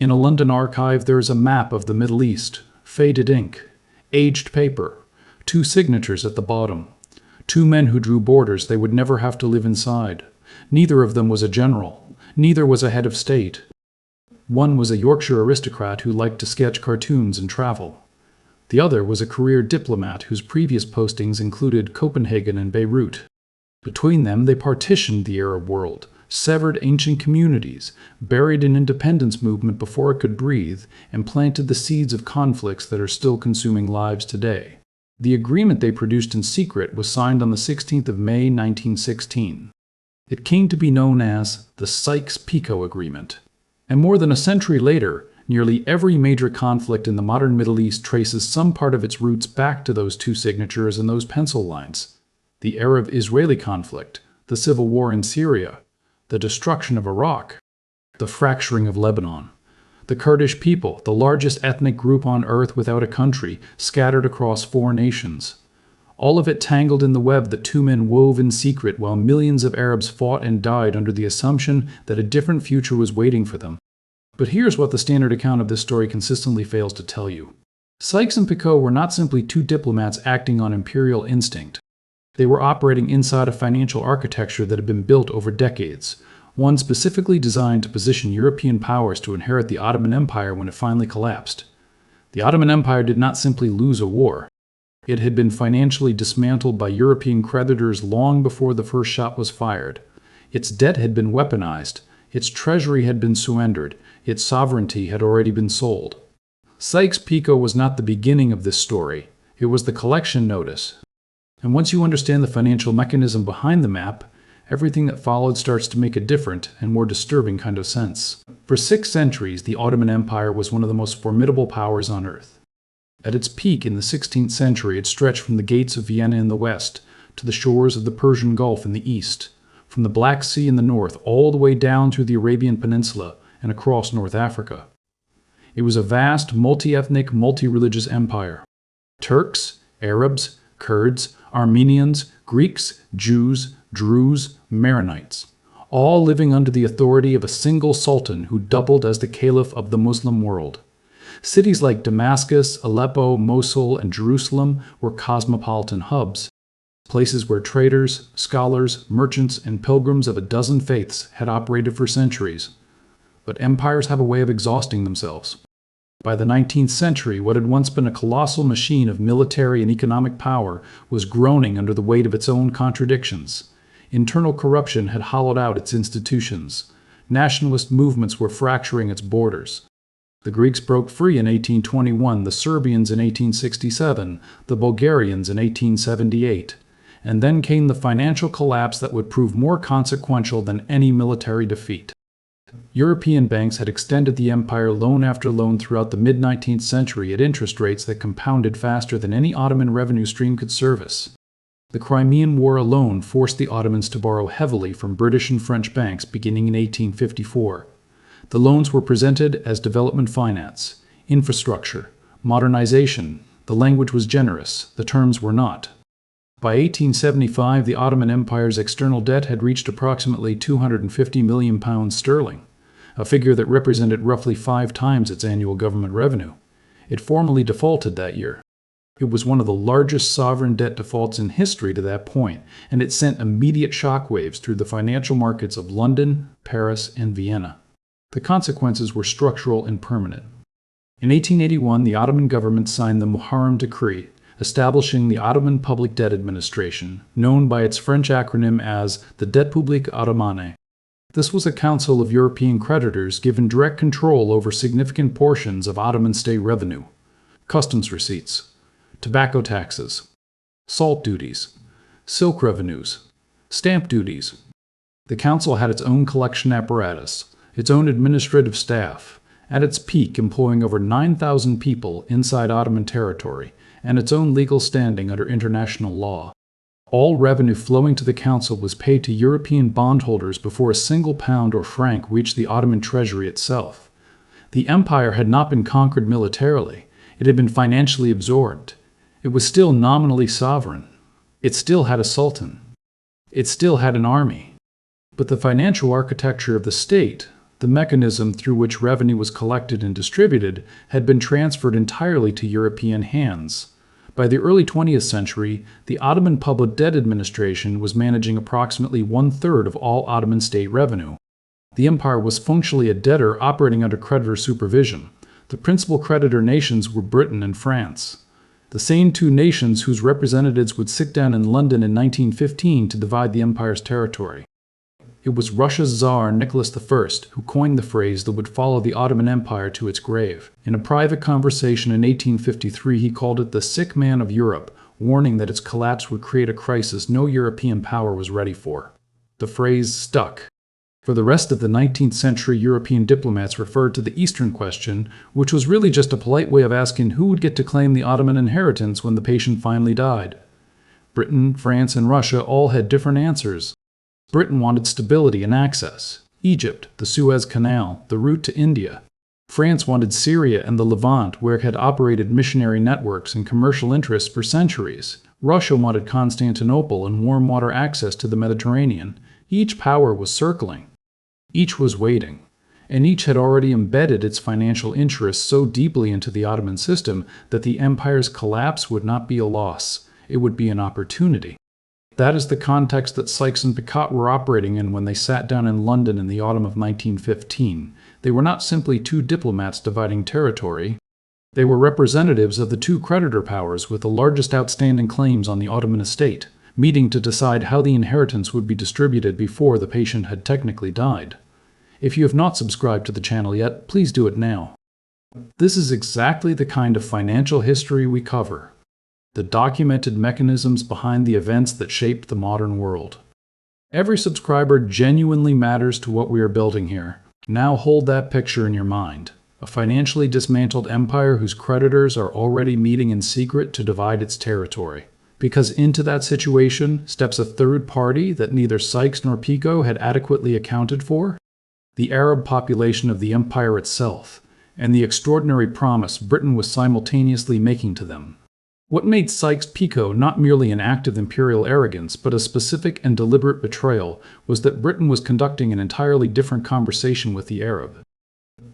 In a London archive, there is a map of the Middle East, faded ink, aged paper, 2 signatures at the bottom. 2 men who drew borders they would never have to live inside. Neither of them was a general. Neither was a head of state. One was a Yorkshire aristocrat who liked to sketch cartoons and travel. The other was a career diplomat whose previous postings included Copenhagen and Beirut. Between them, they partitioned the Arab world, severed ancient communities, buried an independence movement before it could breathe, and planted the seeds of conflicts that are still consuming lives today. The agreement they produced in secret was signed on the 16th of May, 1916. It came to be known as the Sykes-Picot Agreement. And more than a century later, nearly every major conflict in the modern Middle East traces some part of its roots back to those 2 signatures and those pencil lines. The Arab-Israeli conflict, the civil war in Syria, the destruction of Iraq, the fracturing of Lebanon, the Kurdish people, the largest ethnic group on earth without a country, scattered across 4 nations. All of it tangled in the web that 2 men wove in secret while millions of Arabs fought and died under the assumption that a different future was waiting for them. But here's what the standard account of this story consistently fails to tell you. Sykes and Picot were not simply 2 diplomats acting on imperial instinct. They were operating inside a financial architecture that had been built over decades, one specifically designed to position European powers to inherit the Ottoman Empire when it finally collapsed. The Ottoman Empire did not simply lose a war. It had been financially dismantled by European creditors long before the first shot was fired. Its debt had been weaponized, its treasury had been surrendered, its sovereignty had already been sold. Sykes-Picot was not the beginning of this story, it was the collection notice. And once you understand the financial mechanism behind the map, everything that followed starts to make a different and more disturbing kind of sense. For 6 centuries, the Ottoman Empire was one of the most formidable powers on earth. At its peak in the 16th century, it stretched from the gates of Vienna in the west to the shores of the Persian Gulf in the east, from the Black Sea in the north all the way down through the Arabian Peninsula and across North Africa. It was a vast, multi-ethnic, multi-religious empire. Turks, Arabs, Kurds, Armenians, Greeks, Jews, Druze, Maronites, all living under the authority of a single sultan who doubled as the caliph of the Muslim world. Cities like Damascus, Aleppo, Mosul, and Jerusalem were cosmopolitan hubs, places where traders, scholars, merchants, and pilgrims of a dozen faiths had operated for centuries. But empires have a way of exhausting themselves. By the 19th century, what had once been a colossal machine of military and economic power was groaning under the weight of its own contradictions. Internal corruption had hollowed out its institutions. Nationalist movements were fracturing its borders. The Greeks broke free in 1821, the Serbians in 1867, the Bulgarians in 1878. And then came the financial collapse that would prove more consequential than any military defeat. European banks had extended the empire loan after loan throughout the mid-19th century at interest rates that compounded faster than any Ottoman revenue stream could service. The Crimean War alone forced the Ottomans to borrow heavily from British and French banks beginning in 1854. The loans were presented as development finance, infrastructure, modernization. The language was generous, the terms were not. By 1875, the Ottoman Empire's external debt had reached approximately £250 million, a figure that represented roughly 5 times its annual government revenue. It formally defaulted that year. It was one of the largest sovereign debt defaults in history to that point, and it sent immediate shockwaves through the financial markets of London, Paris, and Vienna. The consequences were structural and permanent. In 1881, the Ottoman government signed the Muharrem Decree, establishing the Ottoman Public Debt Administration, known by its French acronym as the Dette Publique Ottomane. This was a council of European creditors given direct control over significant portions of Ottoman state revenue: customs receipts, tobacco taxes, salt duties, silk revenues, stamp duties. The council had its own collection apparatus, its own administrative staff, at its peak employing over 9,000 people inside Ottoman territory, and its own legal standing under international law. All revenue flowing to the council was paid to European bondholders before a single pound or franc reached the Ottoman treasury itself. The empire had not been conquered militarily. It had been financially absorbed. It was still nominally sovereign. It still had a sultan. It still had an army. But the financial architecture of the state, The mechanism through which revenue was collected and distributed had been transferred entirely to European hands. By the early 20th century, the Ottoman Public Debt Administration was managing approximately one-third of all Ottoman state revenue. The empire was functionally a debtor operating under creditor supervision. The principal creditor nations were Britain and France, the same two nations whose representatives would sit down in London in 1915 to divide the empire's territory. It was Russia's Tsar Nicholas I who coined the phrase that would follow the Ottoman Empire to its grave. In a private conversation in 1853, he called it the sick man of Europe, warning that its collapse would create a crisis no European power was ready for. The phrase stuck. For the rest of the 19th century, European diplomats referred to the Eastern question, which was really just a polite way of asking who would get to claim the Ottoman inheritance when the patient finally died. Britain, France, and Russia all had different answers. Britain wanted stability and access. Egypt, the Suez Canal, the route to India. France wanted Syria and the Levant, where it had operated missionary networks and commercial interests for centuries. Russia wanted Constantinople and warm water access to the Mediterranean. Each power was circling. Each was waiting, and each had already embedded its financial interests so deeply into the Ottoman system that the empire's collapse would not be a loss, it would be an opportunity. That is the context that Sykes and Picot were operating in when they sat down in London in the autumn of 1915. They were not simply two diplomats dividing territory. They were representatives of the two creditor powers with the largest outstanding claims on the Ottoman estate, meeting to decide how the inheritance would be distributed before the patient had technically died. If you have not subscribed to the channel yet, please do it now. This is exactly the kind of financial history we cover. The documented mechanisms behind the events that shaped the modern world. Every subscriber genuinely matters to what we are building here. Now hold that picture in your mind. A financially dismantled empire whose creditors are already meeting in secret to divide its territory. Because into that situation steps a third party that neither Sykes nor Picot had adequately accounted for, the Arab population of the empire itself, and the extraordinary promise Britain was simultaneously making to them. What made Sykes-Picot not merely an act of imperial arrogance, but a specific and deliberate betrayal, was that Britain was conducting an entirely different conversation with the Arab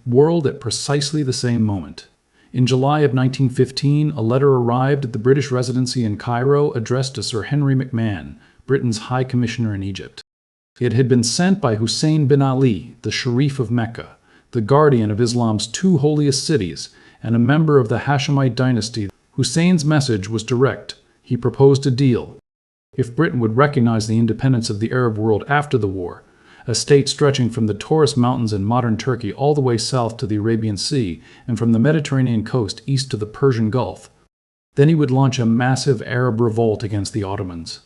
world at precisely the same moment. In July of 1915, a letter arrived at the British Residency in Cairo addressed to Sir Henry McMahon, Britain's High Commissioner in Egypt. It had been sent by Hussein bin Ali, the Sharif of Mecca, the guardian of Islam's two holiest cities, and a member of the Hashemite dynasty. Hussein's message was direct. He proposed a deal. If Britain would recognize the independence of the Arab world after the war, a state stretching from the Taurus Mountains in modern Turkey all the way south to the Arabian Sea and from the Mediterranean coast east to the Persian Gulf, then he would launch a massive Arab revolt against the Ottomans.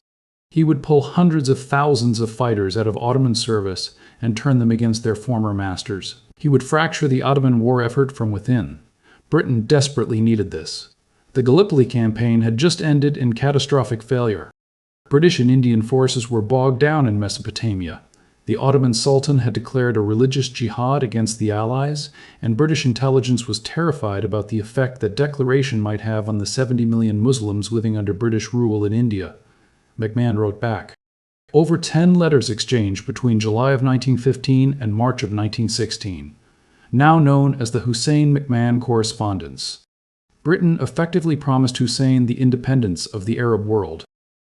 He would pull hundreds of thousands of fighters out of Ottoman service and turn them against their former masters. He would fracture the Ottoman war effort from within. Britain desperately needed this. The Gallipoli campaign had just ended in catastrophic failure. British and Indian forces were bogged down in Mesopotamia. The Ottoman Sultan had declared a religious jihad against the Allies, and British intelligence was terrified about the effect that declaration might have on the 70 million Muslims living under British rule in India. McMahon wrote back. Over 10 letters exchanged between July of 1915 and March of 1916, now known as the Hussein-McMahon Correspondence. Britain effectively promised Hussein the independence of the Arab world.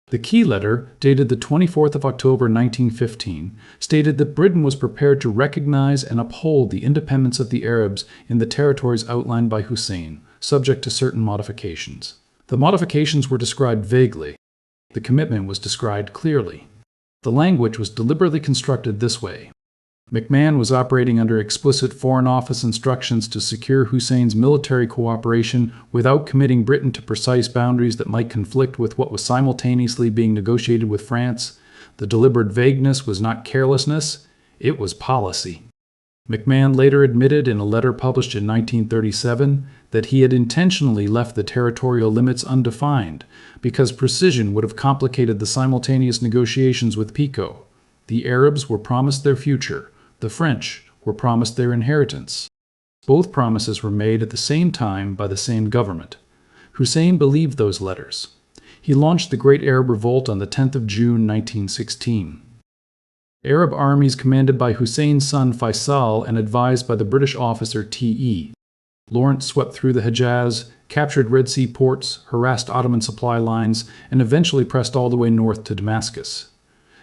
The key letter, dated the 24th of October 1915, stated that Britain was prepared to recognize and uphold the independence of the Arabs in the territories outlined by Hussein, subject to certain modifications. The modifications were described vaguely. The commitment was described clearly. The language was deliberately constructed this way. McMahon was operating under explicit Foreign Office instructions to secure Hussein's military cooperation without committing Britain to precise boundaries that might conflict with what was simultaneously being negotiated with France. The deliberate vagueness was not carelessness, it was policy. McMahon later admitted in a letter published in 1937 that he had intentionally left the territorial limits undefined because precision would have complicated the simultaneous negotiations with Picot. The Arabs were promised their future. The French were promised their inheritance. Both promises were made at the same time by the same government. Hussein believed those letters. He launched the Great Arab Revolt on the 10th of June 1916. Arab armies commanded by Hussein's son Faisal and advised by the British officer T.E. Lawrence swept through the Hejaz, captured Red Sea ports, harassed Ottoman supply lines, and eventually pressed all the way north to Damascus.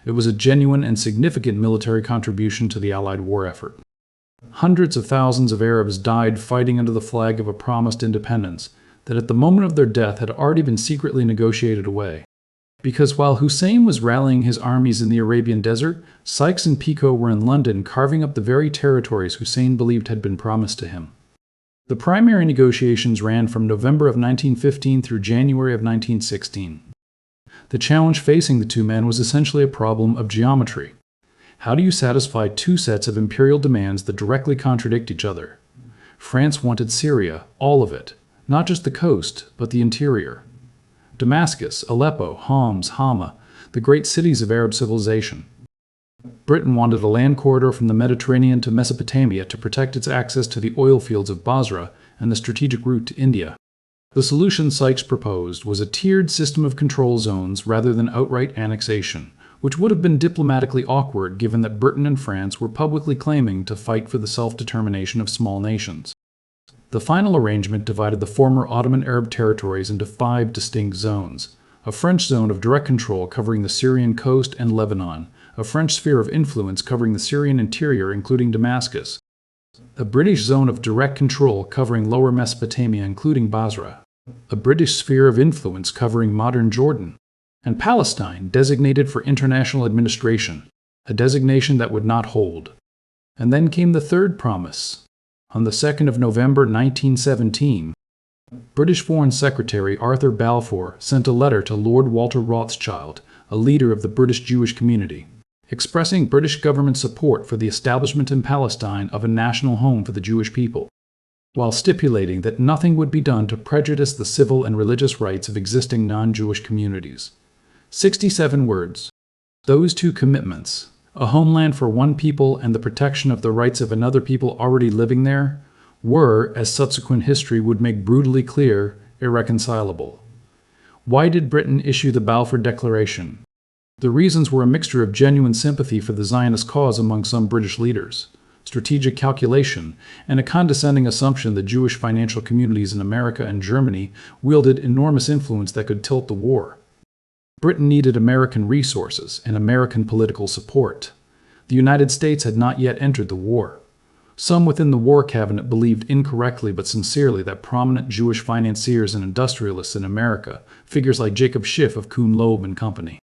It was a genuine and significant military contribution to the Allied war effort. Hundreds of thousands of Arabs died fighting under the flag of a promised independence that at the moment of their death had already been secretly negotiated away. Because while Hussein was rallying his armies in the Arabian desert, Sykes and Picot were in London carving up the very territories Hussein believed had been promised to him. The primary negotiations ran from November of 1915 through January of 1916. The challenge facing the two men was essentially a problem of geometry. How do you satisfy two sets of imperial demands that directly contradict each other? France wanted Syria, all of it, not just the coast, but the interior. Damascus, Aleppo, Homs, Hama, the great cities of Arab civilization. Britain wanted a land corridor from the Mediterranean to Mesopotamia to protect its access to the oil fields of Basra and the strategic route to India. The solution Sykes proposed was a tiered system of control zones rather than outright annexation, which would have been diplomatically awkward given that Britain and France were publicly claiming to fight for the self-determination of small nations. The final arrangement divided the former Ottoman Arab territories into 5 distinct zones: a French zone of direct control covering the Syrian coast and Lebanon, a French sphere of influence covering the Syrian interior including Damascus, a British zone of direct control covering lower Mesopotamia including Basra, a British sphere of influence covering modern Jordan, and Palestine designated for international administration, a designation that would not hold. And then came the third promise. On the 2nd of November 1917, British Foreign Secretary Arthur Balfour sent a letter to Lord Walter Rothschild, a leader of the British Jewish community, expressing British government support for the establishment in Palestine of a national home for the Jewish people, while stipulating that nothing would be done to prejudice the civil and religious rights of existing non-Jewish communities. 67 words. Those two commitments, a homeland for one people and the protection of the rights of another people already living there, were, as subsequent history would make brutally clear, irreconcilable. Why did Britain issue the Balfour Declaration? The reasons were a mixture of genuine sympathy for the Zionist cause among some British leaders, strategic calculation, and a condescending assumption that Jewish financial communities in America and Germany wielded enormous influence that could tilt the war. Britain needed American resources and American political support. The United States had not yet entered the war. Some within the War Cabinet believed incorrectly but sincerely that prominent Jewish financiers and industrialists in America, figures like Jacob Schiff of Kuhn Loeb and Company,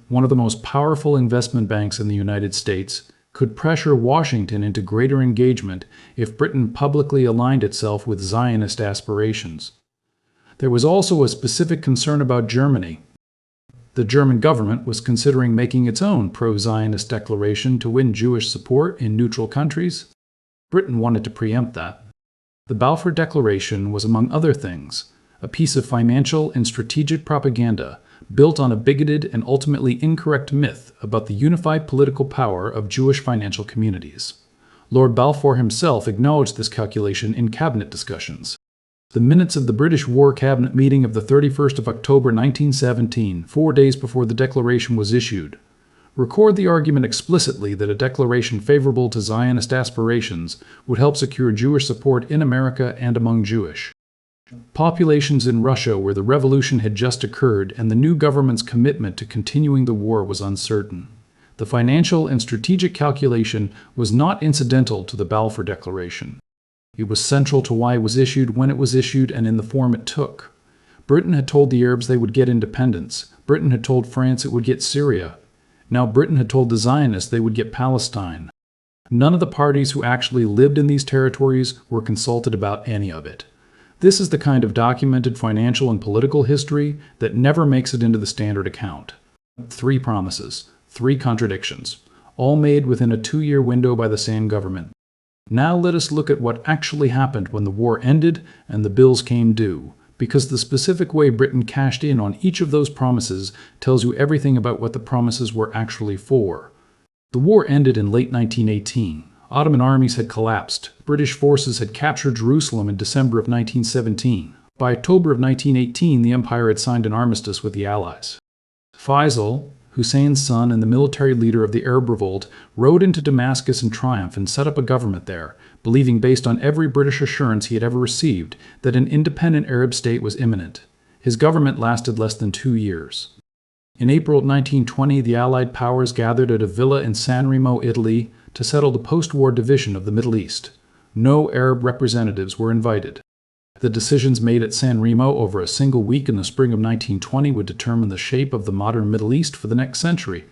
one of the most powerful investment banks in the United States, could pressure Washington into greater engagement if Britain publicly aligned itself with Zionist aspirations. There was also a specific concern about Germany. The German government was considering making its own pro-Zionist declaration to win Jewish support in neutral countries. Britain wanted to preempt that. The Balfour Declaration was, among other things, a piece of financial and strategic propaganda built on a bigoted and ultimately incorrect myth about the unified political power of Jewish financial communities. Lord Balfour himself acknowledged this calculation in cabinet discussions. The minutes of the British War Cabinet meeting of the 31st of October 1917, 4 days before the declaration was issued, record the argument explicitly that a declaration favorable to Zionist aspirations would help secure Jewish support in America and among Jewish populations in Russia where the revolution had just occurred and the new government's commitment to continuing the war was uncertain. The financial and strategic calculation was not incidental to the Balfour Declaration. It was central to why it was issued when it was issued and in the form it took. Britain had told the Arabs they would get independence. Britain had told France it would get Syria. Now Britain had told the Zionists they would get Palestine. None of the parties who actually lived in these territories were consulted about any of it. This is the kind of documented financial and political history that never makes it into the standard account. 3 promises, 3 contradictions, all made within a 2-year window by the same government. Now let us look at what actually happened when the war ended and the bills came due, because the specific way Britain cashed in on each of those promises tells you everything about what the promises were actually for. The war ended in late 1918. Ottoman armies had collapsed. British forces had captured Jerusalem in December of 1917. By October of 1918, the Empire had signed an armistice with the Allies. Faisal, Hussein's son and the military leader of the Arab revolt, rode into Damascus in triumph and set up a government there, believing based on every British assurance he had ever received that an independent Arab state was imminent. His government lasted less than 2 years. In April 1920, the Allied powers gathered at a villa in San Remo, Italy, to settle the post-war division of the Middle East. No Arab representatives were invited. The decisions made at San Remo over a single week in the spring of 1920 would determine the shape of the modern Middle East for the next century.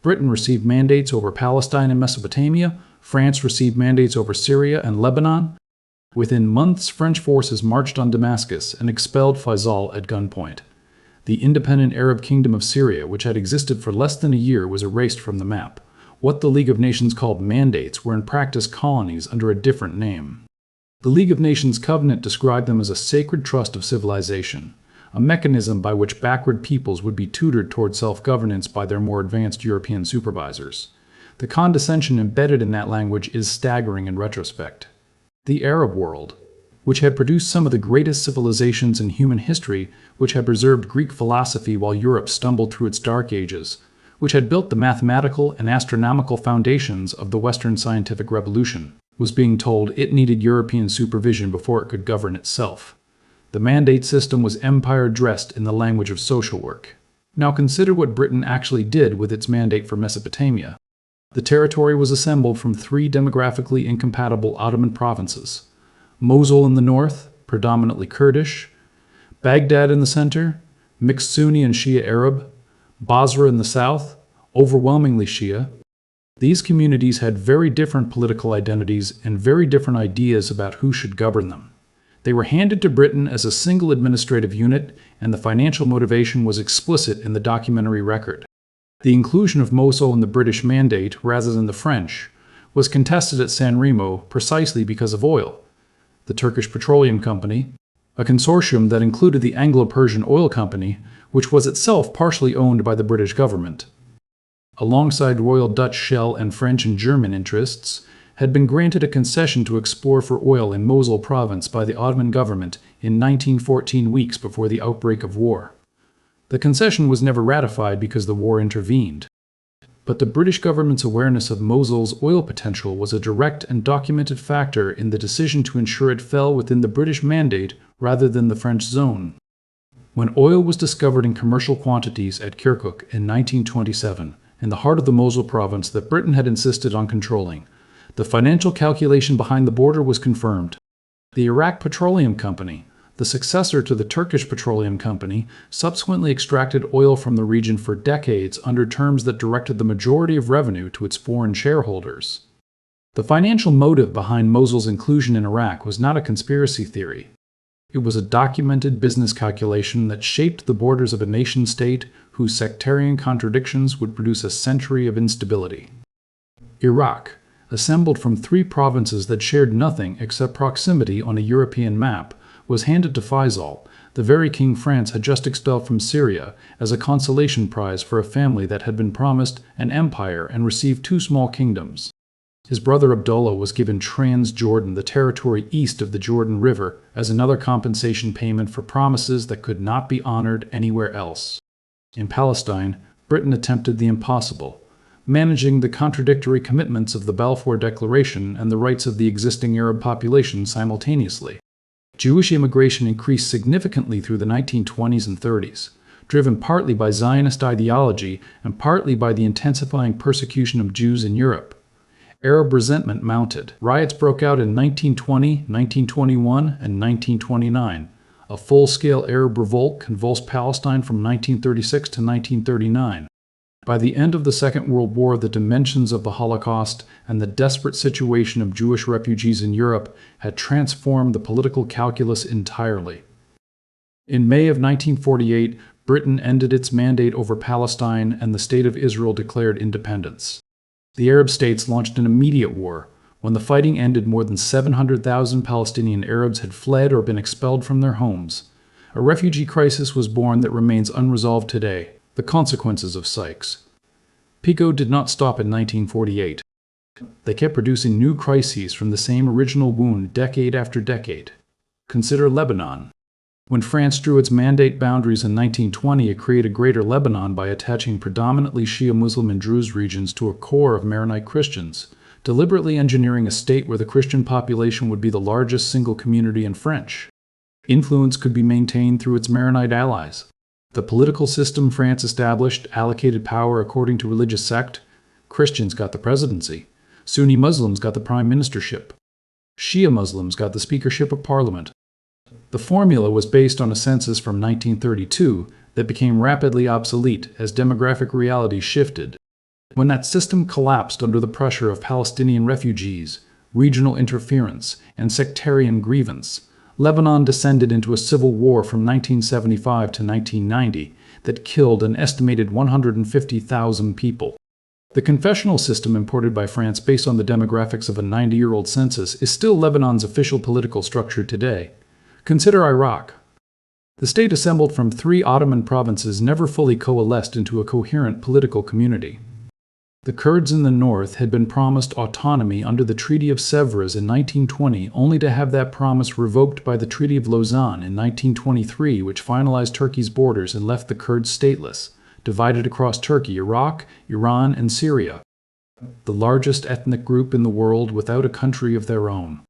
Britain received mandates over Palestine and Mesopotamia. France received mandates over Syria and Lebanon. Within months, French forces marched on Damascus and expelled Faisal at gunpoint. The independent Arab kingdom of Syria, which had existed for less than a year, was erased from the map. What the League of Nations called mandates were in practice colonies under a different name. The League of Nations covenant described them as a sacred trust of civilization, a mechanism by which backward peoples would be tutored toward self-governance by their more advanced European supervisors. The condescension embedded in that language is staggering in retrospect. The Arab world, which had produced some of the greatest civilizations in human history, which had preserved Greek philosophy while Europe stumbled through its dark ages, which had built the mathematical and astronomical foundations of the Western scientific revolution, was being told it needed European supervision before it could govern itself. The mandate system was empire dressed in the language of social work. Now consider what Britain actually did with its mandate for Mesopotamia. The territory was assembled from 3 demographically incompatible Ottoman provinces: Mosul in the north, predominantly Kurdish; Baghdad in the center, mixed Sunni and Shia Arab; Basra in the south, overwhelmingly Shia. These communities had very different political identities and very different ideas about who should govern them. They were handed to Britain as a single administrative unit, and the financial motivation was explicit in the documentary record. The inclusion of Mosul in the British mandate, rather than the French, was contested at San Remo precisely because of oil. The Turkish Petroleum Company, a consortium that included the Anglo-Persian Oil Company, which was itself partially owned by the British government, alongside Royal Dutch Shell and French and German interests, had been granted a concession to explore for oil in Mosul province by the Ottoman government in 1914, weeks before the outbreak of war. The concession was never ratified because the war intervened. But the British government's awareness of Mosul's oil potential was a direct and documented factor in the decision to ensure it fell within the British mandate rather than the French zone. When oil was discovered in commercial quantities at Kirkuk in 1927, in the heart of the Mosul province that Britain had insisted on controlling, the financial calculation behind the border was confirmed. The Iraq Petroleum Company, the successor to the Turkish Petroleum Company, subsequently extracted oil from the region for decades under terms that directed the majority of revenue to its foreign shareholders. The financial motive behind Mosul's inclusion in Iraq was not a conspiracy theory. It was a documented business calculation that shaped the borders of a nation-state whose sectarian contradictions would produce a century of instability. Iraq, assembled from 3 provinces that shared nothing except proximity on a European map, was handed to Faisal, the very king France had just expelled from Syria, as a consolation prize for a family that had been promised an empire and received 2 small kingdoms. His brother Abdullah was given Transjordan, the territory east of the Jordan River, as another compensation payment for promises that could not be honored anywhere else. In Palestine, Britain attempted the impossible, managing the contradictory commitments of the Balfour Declaration and the rights of the existing Arab population simultaneously. Jewish immigration increased significantly through the 1920s and 30s, driven partly by Zionist ideology and partly by the intensifying persecution of Jews in Europe. Arab resentment mounted. Riots broke out in 1920, 1921, and 1929. A full-scale Arab revolt convulsed Palestine from 1936 to 1939. By the end of the Second World War, the dimensions of the Holocaust and the desperate situation of Jewish refugees in Europe had transformed the political calculus entirely. In May of 1948, Britain ended its mandate over Palestine and the State of Israel declared independence. The Arab states launched an immediate war. When the fighting ended, more than 700,000 Palestinian Arabs had fled or been expelled from their homes. A refugee crisis was born that remains unresolved today. The consequences of Sykes-Picot did not stop in 1948. They kept producing new crises from the same original wound decade after decade. Consider Lebanon. When France drew its mandate boundaries in 1920, it created Greater Lebanon by attaching predominantly Shia Muslim and Druze regions to a core of Maronite Christians, deliberately engineering a state where the Christian population would be the largest single community in French. Influence could be maintained through its Maronite allies. The political system France established allocated power according to religious sect. Christians got the presidency. Sunni Muslims got the prime ministership. Shia Muslims got the speakership of parliament. The formula was based on a census from 1932 that became rapidly obsolete as demographic realities shifted. When that system collapsed under the pressure of Palestinian refugees, regional interference, and sectarian grievance, Lebanon descended into a civil war from 1975 to 1990 that killed an estimated 150,000 people. The confessional system imported by France based on the demographics of a 90-year-old census is still Lebanon's official political structure today. Consider Iraq. The state assembled from 3 Ottoman provinces never fully coalesced into a coherent political community. The Kurds in the north had been promised autonomy under the Treaty of Sèvres in 1920, only to have that promise revoked by the Treaty of Lausanne in 1923, which finalized Turkey's borders and left the Kurds stateless, divided across Turkey, Iraq, Iran, and Syria, the largest ethnic group in the world without a country of their own.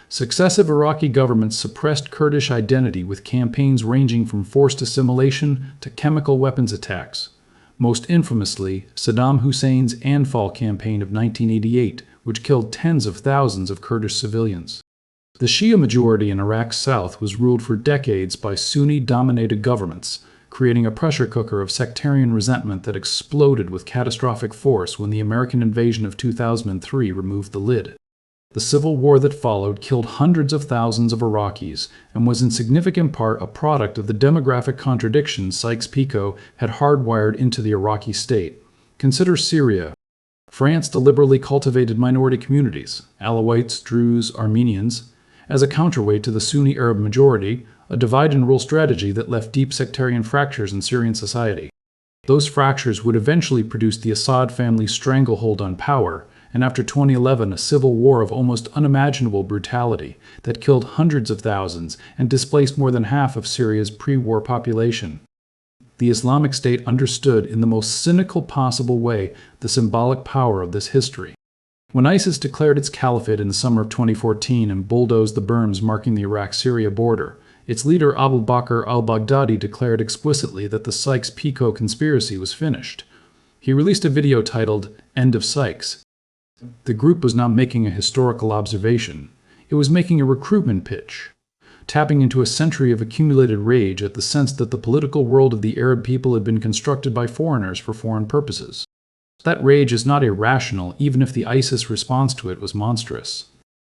Successive Iraqi governments suppressed Kurdish identity with campaigns ranging from forced assimilation to chemical weapons attacks. Most infamously, Saddam Hussein's Anfal campaign of 1988, which killed tens of thousands of Kurdish civilians. The Shia majority in Iraq's south was ruled for decades by Sunni-dominated governments, creating a pressure cooker of sectarian resentment that exploded with catastrophic force when the American invasion of 2003 removed the lid. The civil war that followed killed hundreds of thousands of Iraqis and was in significant part a product of the demographic contradictions Sykes-Picot had hardwired into the Iraqi state. Consider Syria. France deliberately cultivated minority communities, Alawites, Druze, Armenians, as a counterweight to the Sunni Arab majority, a divide-and-rule strategy that left deep sectarian fractures in Syrian society. Those fractures would eventually produce the Assad family's stranglehold on power, and after 2011, a civil war of almost unimaginable brutality that killed hundreds of thousands and displaced more than half of Syria's pre-war population. The Islamic State understood in the most cynical possible way the symbolic power of this history. When ISIS declared its caliphate in the summer of 2014 and bulldozed the berms marking the Iraq-Syria border, its leader Abu Bakr al-Baghdadi declared explicitly that the Sykes-Picot conspiracy was finished. He released a video titled, "End of Sykes." The group was not making a historical observation. It was making a recruitment pitch, tapping into a century of accumulated rage at the sense that the political world of the Arab people had been constructed by foreigners for foreign purposes. That rage is not irrational, even if the ISIS response to it was monstrous.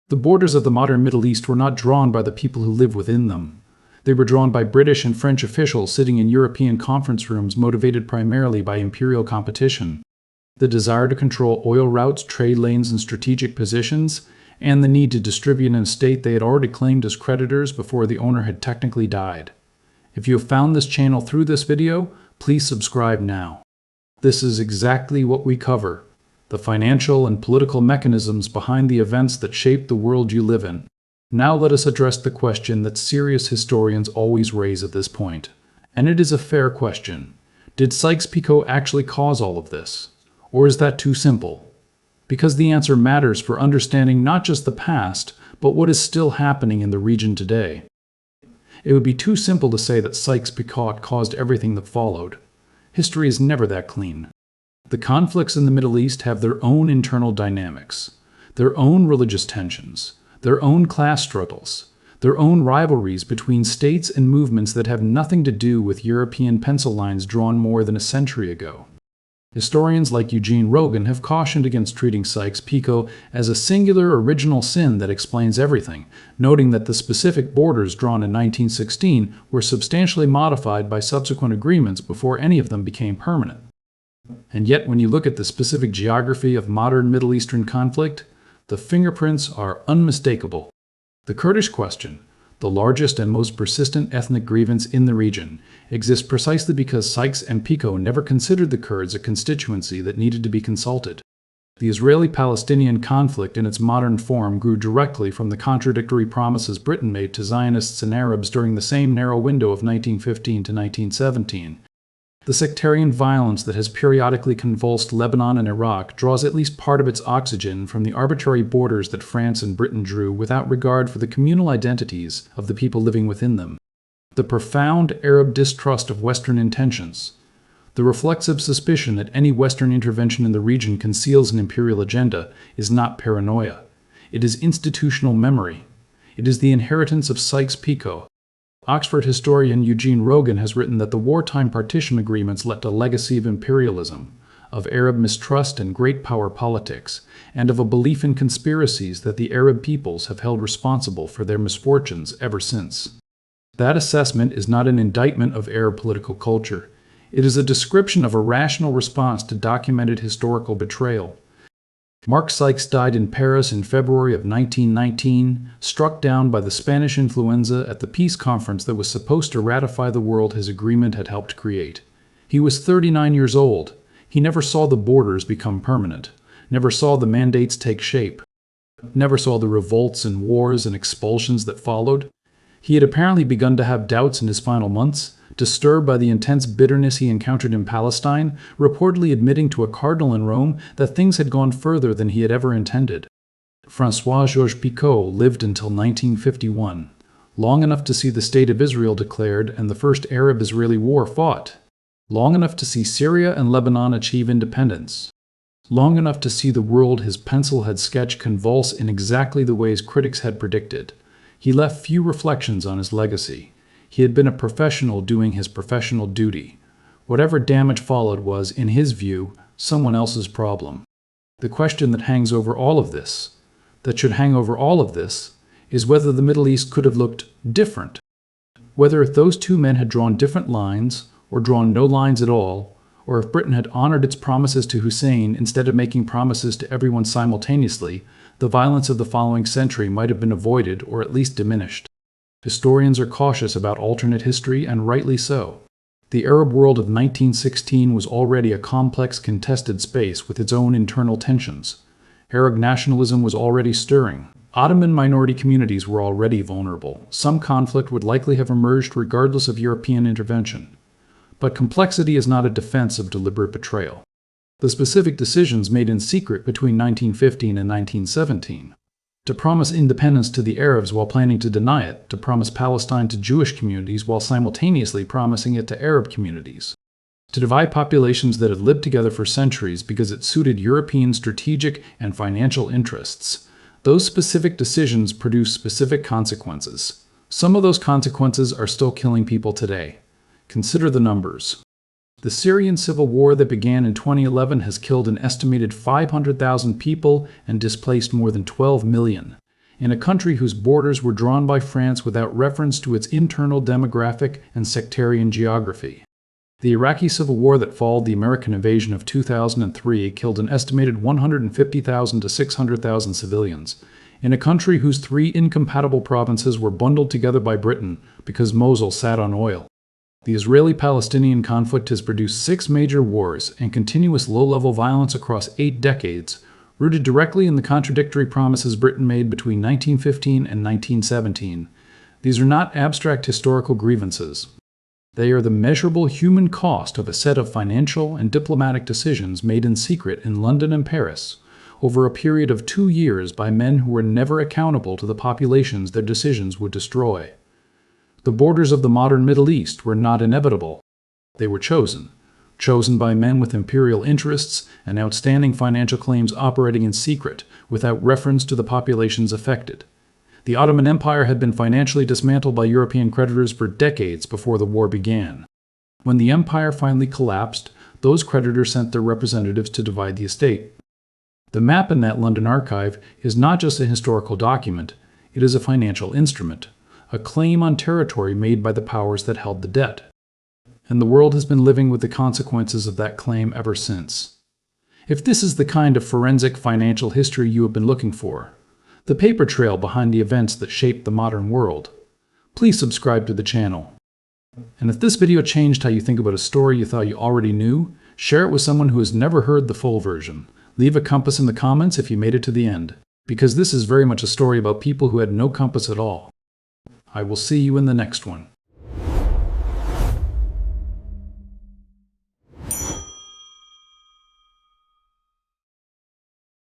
The borders of the modern Middle East were not drawn by the people who live within them. They were drawn by British and French officials sitting in European conference rooms motivated primarily by imperial competition. The desire to control oil routes, trade lanes, and strategic positions, and the need to distribute an estate they had already claimed as creditors before the owner had technically died. If you have found this channel through this video, please subscribe now. This is exactly what we cover: the financial and political mechanisms behind the events that shape the world you live in. Now let us address the question that serious historians always raise at this point. And it is a fair question. Did Sykes-Picot actually cause all of this? Or is that too simple? Because the answer matters for understanding not just the past, but what is still happening in the region today. It would be too simple to say that Sykes-Picot caused everything that followed. History is never that clean. The conflicts in the Middle East have their own internal dynamics, their own religious tensions, their own class struggles, their own rivalries between states and movements that have nothing to do with European pencil lines drawn more than a century ago. Historians like Eugene Rogan have cautioned against treating Sykes-Picot as a singular original sin that explains everything, noting that the specific borders drawn in 1916 were substantially modified by subsequent agreements before any of them became permanent. And yet, when you look at the specific geography of modern Middle Eastern conflict, the fingerprints are unmistakable. The Kurdish question, the largest and most persistent ethnic grievance in the region, exists precisely because Sykes and Picot never considered the Kurds a constituency that needed to be consulted. The Israeli-Palestinian conflict in its modern form grew directly from the contradictory promises Britain made to Zionists and Arabs during the same narrow window of 1915 to 1917. The sectarian violence that has periodically convulsed Lebanon and Iraq draws at least part of its oxygen from the arbitrary borders that France and Britain drew without regard for the communal identities of the people living within them. The profound Arab distrust of Western intentions, the reflexive suspicion that any Western intervention in the region conceals an imperial agenda, is not paranoia. It is institutional memory. It is the inheritance of Sykes-Picot. Oxford historian Eugene Rogan has written that the wartime partition agreements left a legacy of imperialism, of Arab mistrust and great power politics, and of a belief in conspiracies that the Arab peoples have held responsible for their misfortunes ever since. That assessment is not an indictment of Arab political culture. It is a description of a rational response to documented historical betrayal. Mark Sykes died in Paris in February of 1919, struck down by the Spanish influenza at the peace conference that was supposed to ratify the world his agreement had helped create. He was 39 years old. He never saw the borders become permanent, never saw the mandates take shape, never saw the revolts and wars and expulsions that followed. He had apparently begun to have doubts in his final months, disturbed by the intense bitterness he encountered in Palestine, reportedly admitting to a cardinal in Rome that things had gone further than he had ever intended. François-Georges Picot lived until 1951, long enough to see the State of Israel declared and the first Arab-Israeli war fought, long enough to see Syria and Lebanon achieve independence, long enough to see the world his pencil had sketched convulse in exactly the ways critics had predicted. He left few reflections on his legacy. He had been a professional doing his professional duty. Whatever damage followed was, in his view, someone else's problem. The question that hangs over all of this, that should hang over all of this, is whether the Middle East could have looked different. Whether if those two men had drawn different lines, or drawn no lines at all, or if Britain had honored its promises to Hussein instead of making promises to everyone simultaneously, the violence of the following century might have been avoided or at least diminished. Historians are cautious about alternate history, and rightly so. The Arab world of 1916 was already a complex, contested space with its own internal tensions. Arab nationalism was already stirring. Ottoman minority communities were already vulnerable. Some conflict would likely have emerged regardless of European intervention. But complexity is not a defense of deliberate betrayal. The specific decisions made in secret between 1915 and 1917, to promise independence to the Arabs while planning to deny it, to promise Palestine to Jewish communities while simultaneously promising it to Arab communities, to divide populations that had lived together for centuries because it suited European strategic and financial interests. Those specific decisions produce specific consequences. Some of those consequences are still killing people today. Consider the numbers. The Syrian civil war that began in 2011 has killed an estimated 500,000 people and displaced more than 12 million, in a country whose borders were drawn by France without reference to its internal demographic and sectarian geography. The Iraqi civil war that followed the American invasion of 2003 killed an estimated 150,000 to 600,000 civilians, in a country whose 3 incompatible provinces were bundled together by Britain because Mosul sat on oil. The Israeli-Palestinian conflict has produced 6 major wars and continuous low-level violence across 8 decades, rooted directly in the contradictory promises Britain made between 1915 and 1917. These are not abstract historical grievances. They are the measurable human cost of a set of financial and diplomatic decisions made in secret in London and Paris over a period of 2 years by men who were never accountable to the populations their decisions would destroy. The borders of the modern Middle East were not inevitable. They were chosen by men with imperial interests and outstanding financial claims operating in secret, without reference to the populations affected. The Ottoman Empire had been financially dismantled by European creditors for decades before the war began. When the empire finally collapsed, those creditors sent their representatives to divide the estate. The map in that London archive is not just a historical document, it is a financial instrument, a claim on territory made by the powers that held the debt. And the world has been living with the consequences of that claim ever since. If this is the kind of forensic financial history you have been looking for, the paper trail behind the events that shaped the modern world, please subscribe to the channel. And if this video changed how you think about a story you thought you already knew, share it with someone who has never heard the full version. Leave a compass in the comments if you made it to the end, because this is very much a story about people who had no compass at all. I will see you in the next one.